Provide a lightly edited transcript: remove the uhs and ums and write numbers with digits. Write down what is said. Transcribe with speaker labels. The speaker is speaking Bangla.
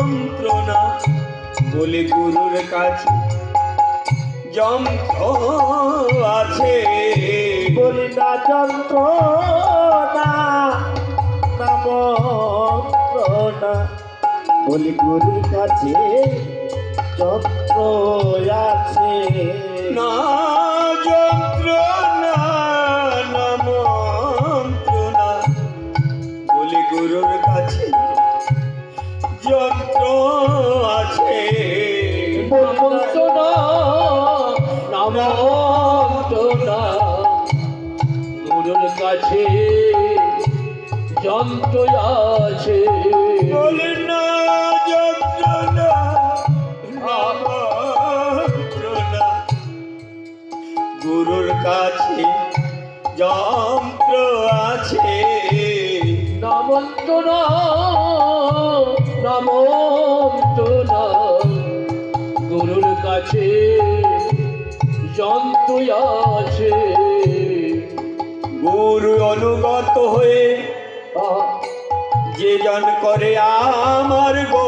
Speaker 1: যন্ত্রণা বলে গুরুর কাছে যন্ত্র আছে।
Speaker 2: বলি না যন্ত্রণা না মন্ত্রণা, বলি গুরুর কাছে যন্ত্র আছে।
Speaker 1: না যন্ত্রণা না মন্ত্রণা বলে গুরুর কাছে যন্ত্র আছে।
Speaker 2: মন্ত্রণা না মন্ত্রণা, গুরুর কাছে যন্ত্র আছে।
Speaker 1: বলে না যন্ত্রণা না মন্ত্রণা গুরুর কাছে যন্ত্র আছে।
Speaker 2: না মন্ত্রণা না মন্ত্রণা, গুরুর কাছে যন্ত্র আছে।
Speaker 1: গুরু অনুগত হয়ে যে জন করে আমার গো